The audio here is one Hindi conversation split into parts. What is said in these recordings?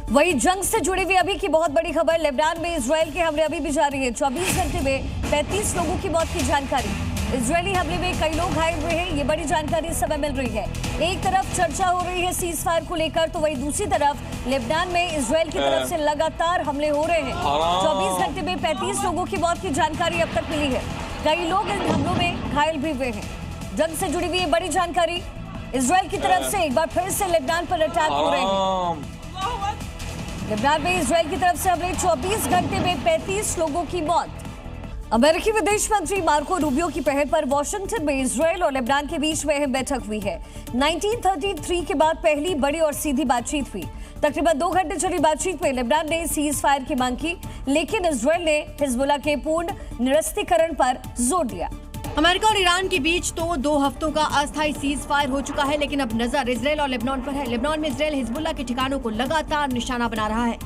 वही जंग से जुड़ी हुई अभी की बहुत बड़ी खबर, लेबनान में इजराइल के हमले अभी भी जारी है। 24 घंटे में 35 लोगों की मौत की जानकारी। इजरायली हमले में कई लोग घायल हुए हैं, ये बड़ी जानकारी इस समय मिल रही है। एक तरफ चर्चा हो रही है सीज फायर को लेकर, तो वही दूसरी तरफ लेबनान में इजराइल की तरफ से लगातार हमले हो रहे हैं। 24 घंटे में 35 लोगों की मौत की जानकारी अब तक मिली है। कई लोग इन हमलों में घायल भी हुए हैं। जंग से जुड़ी हुई ये बड़ी जानकारी, इजराइल की तरफ से एक बार फिर से लेबनान पर अटैक हो रहे हैं। लेबनान में इजराइल की तरफ से हमले, 24 घंटे में 35 लोगों की मौत। अमेरिकी विदेश मंत्री मार्को रूबियो की पहल पर वॉशिंगटन में इजराइल और लेबनान के बीच में अहम बैठक हुई है। 1933 के बाद पहली बड़ी और सीधी बातचीत हुई। तकरीबन 2 घंटे चली बातचीत में लेबनान ने सीज फायर की मांग की, लेकिन इजराइल ने हिजबुल्लाह के पूर्ण निरस्तीकरण पर जोर दिया। अमेरिका और ईरान के बीच तो 2 हफ्तों का अस्थायी सीज फायर हो चुका है, लेकिन अब नजर इजराइल और लेबनान पर है। लेबनान में इजराइल हिजबुल्लाह के ठिकानों को लगातार निशाना बना रहा है।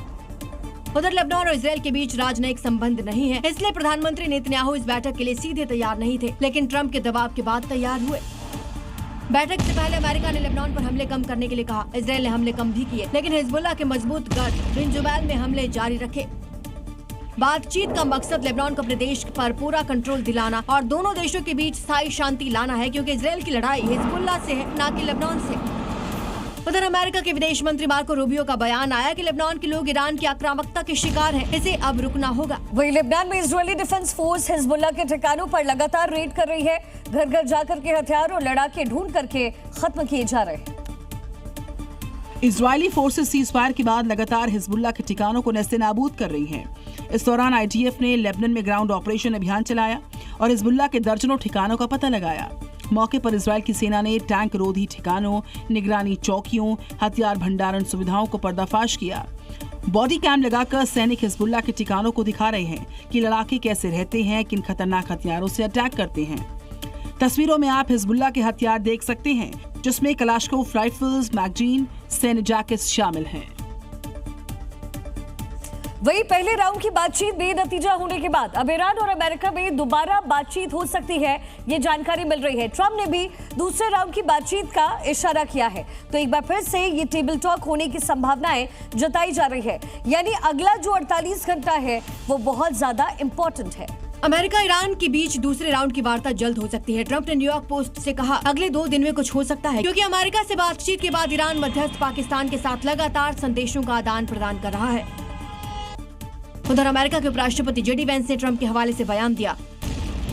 उधर लेबनान और इजराइल के बीच राजनयिक संबंध नहीं है, इसलिए प्रधानमंत्री नेतन्याहू इस बैठक के लिए सीधे तैयार नहीं थे, लेकिन ट्रंप के दबाव के बाद तैयार हुए। बैठक से पहले अमेरिका ने लेबनान पर हमले कम करने के लिए कहा। इजराइल ने हमले कम भी किए, लेकिन हिजबुल्लाह के मजबूत गढ़ बिन जुबैल में हमले जारी रखे। बातचीत का मकसद लेबनान को अपने देश पर पूरा कंट्रोल दिलाना और दोनों देशों के बीच स्थायी शांति लाना है, क्योंकि इजराइल की लड़ाई हिजबुल्लाह से है, न कि लेबनान से। उधर अमेरिका के विदेश मंत्री मार्को रूबियो का बयान आया कि लेबनान के लोग ईरान की आक्रामकता के शिकार हैं, इसे अब रुकना होगा। वही लेबनान में इजरायली डिफेंस फोर्स हिजबुल्लाह के ठिकानों पर लगातार रेड कर रही है। घर घर जाकर के हथियार और लड़ाके ढूंढ करके खत्म किए जा रहे हैं। इजरायली फोर्सेस सीज फायर के बाद लगातार हिजबुल्लाह के ठिकानों को नेस्तनाबूद कर रही हैं। इस दौरान आईडीएफ ने लेबनान में ग्राउंड ऑपरेशन अभियान चलाया और हिजबुल्लाह के दर्जनों ठिकानों का पता लगाया। मौके पर इजराइल की सेना ने टैंक रोधी ठिकानों, निगरानी चौकियों, हथियार भंडारण सुविधाओं को पर्दाफाश किया। बॉडी कैम लगाकर सैनिक हिजबुल्लाह के ठिकानों को दिखा रहे हैं कि लड़ाके कैसे रहते हैं, किन खतरनाक हथियारों से अटैक करते हैं। तस्वीरों में आप हिजबुल्लाह के हथियार देख सकते हैं, जिसमें कलाशकोफ राइफल्स, मैगजीन, सैन्य जैकेट्स शामिल हैं। वही पहले राउंड की बातचीत बेनतीजा होने के बाद अब ईरान और अमेरिका में दोबारा बातचीत हो सकती है, ये जानकारी मिल रही है। ट्रंप ने भी दूसरे राउंड की बातचीत का इशारा किया है, तो एक बार फिर से ये टेबल टॉक होने की संभावनाएं जताई जा रही है। यानी अगला जो 48 घंटा है वो बहुत ज्यादा इंपॉर्टेंट है। अमेरिका ईरान के बीच दूसरे राउंड की वार्ता जल्द हो सकती है। ट्रंप ने न्यूयॉर्क पोस्ट से कहा, अगले 2 दिन में कुछ हो सकता है, क्योंकि अमेरिका से बातचीत के बाद ईरान मध्यस्थ पाकिस्तान के साथ लगातार संदेशों का आदान प्रदान कर रहा है। उधर अमेरिका के उपराष्ट्रपति जेडी वेंस ने ट्रंप के हवाले से बयान दिया,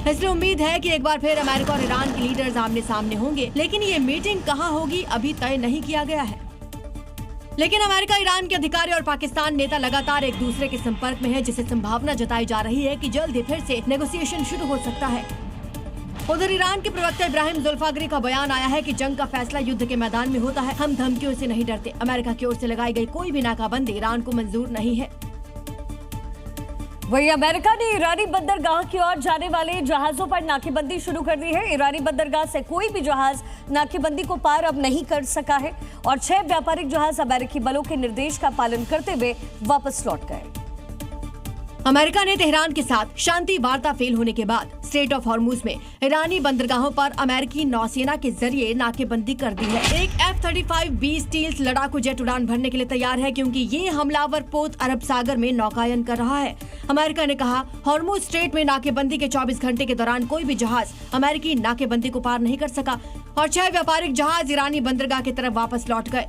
इसलिए उम्मीद है कि एक बार फिर अमेरिका और ईरान के लीडर्स आमने सामने होंगे, लेकिन ये मीटिंग कहां होगी अभी तय नहीं किया गया है। लेकिन अमेरिका, ईरान के अधिकारी और पाकिस्तान नेता लगातार एक दूसरे के संपर्क में है, जिससे संभावना जताई जा रही है कि जल्द ही फिर से नेगोशिएशन शुरू हो सकता है। उधर ईरान के प्रवक्ता इब्राहिम जुल्फागरी का बयान आया है कि जंग का फैसला युद्ध के मैदान में होता है, हम धमकियों से नहीं डरते। अमेरिका की ओर से लगाई गई कोई भी नाकाबंदी ईरान को मंजूर नहीं है। वही अमेरिका ने ईरानी बंदरगाह की ओर जाने वाले जहाजों पर नाकेबंदी शुरू कर दी है। ईरानी बंदरगाह से कोई भी जहाज नाकेबंदी को पार अब नहीं कर सका है और 6 व्यापारिक जहाज अमेरिकी बलों के निर्देश का पालन करते हुए वापस लौट गए। अमेरिका ने तेहरान के साथ शांति वार्ता फेल होने के बाद स्ट्रेट ऑफ हॉर्मुज में ईरानी बंदरगाहों पर अमेरिकी नौसेना के जरिए नाकेबंदी कर दी है। एक F-35B स्टील्स लड़ाकू जेट उड़ान भरने के लिए तैयार है, क्योंकि ये हमलावर पोत अरब सागर में नौकायन कर रहा है। अमेरिका ने कहा, हॉर्मुज स्ट्रेट में नाकेबंदी के 24 घंटे के दौरान कोई भी जहाज अमेरिकी नाकेबंदी को पार नहीं कर सका और 6 व्यापारिक जहाज ईरानी बंदरगाह की तरफ वापस लौट गए।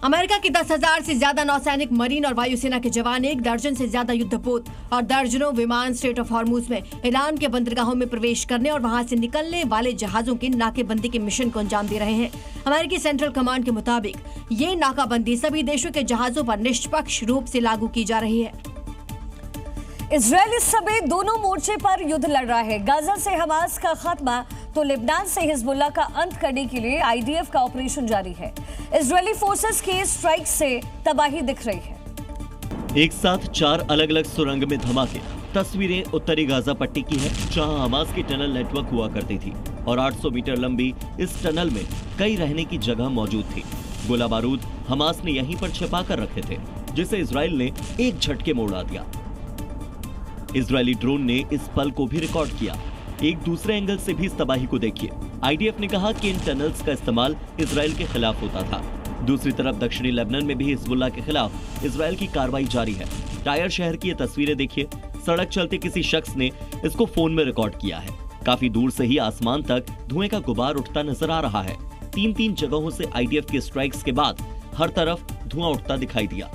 अमेरिका की 10,000 से ज्यादा नौसैनिक, मरीन और वायुसेना के जवान, 1 दर्जन से ज्यादा युद्धपोत और दर्जनों विमान स्ट्रेट ऑफ हॉर्मुज में ईरान के बंदरगाहों में प्रवेश करने और वहां से निकलने वाले जहाजों की नाकेबंदी के मिशन को अंजाम दे रहे हैं। अमेरिकी सेंट्रल कमांड के मुताबिक ये नाकाबंदी सभी देशों के जहाजों पर निष्पक्ष रूप से लागू की जा रही है। इजराइल इस समय दोनों मोर्चे पर युद्ध लड़ रहा है। गाजा से हमास का खात्मा तो लेबनान से हिजबुल्लाह का अंत करने के लिए आईडीएफ का ऑपरेशन जारी है। इजरायली फोर्सेस के स्ट्राइक से तबाही दिख रही है। एक साथ 4 अलग अलग सुरंग में धमाके। तस्वीरें उत्तरी गाजा पट्टी की है, जहां हमास की टनल नेटवर्क हुआ करती थी और 800 मीटर लंबी इस टनल में कई रहने की जगह मौजूद थी। गोला बारूद हमास ने यहीं पर छिपा कर रखे थे, जिसे इजराइल ने एक झटके में उड़ा दिया। इजरायली ड्रोन ने इस पल को भी रिकॉर्ड किया। एक दूसरे एंगल से भी इस तबाही को देखिए। आईडीएफ ने कहा कि इन टनल्स का इस्तेमाल इजराइल के खिलाफ होता था। दूसरी तरफ दक्षिणी लेबनान में भी हिजबुल्लाह के खिलाफ इजरायल की कार्रवाई जारी है। टायर शहर की ये तस्वीरें देखिए। सड़क चलते किसी शख्स ने इसको फोन में रिकॉर्ड किया है। काफी दूर से ही आसमान तक धुएं का गुबार उठता नजर आ रहा है। 3 जगहों से IDF के स्ट्राइक्स के बाद हर तरफ धुआं उठता दिखाई दिया।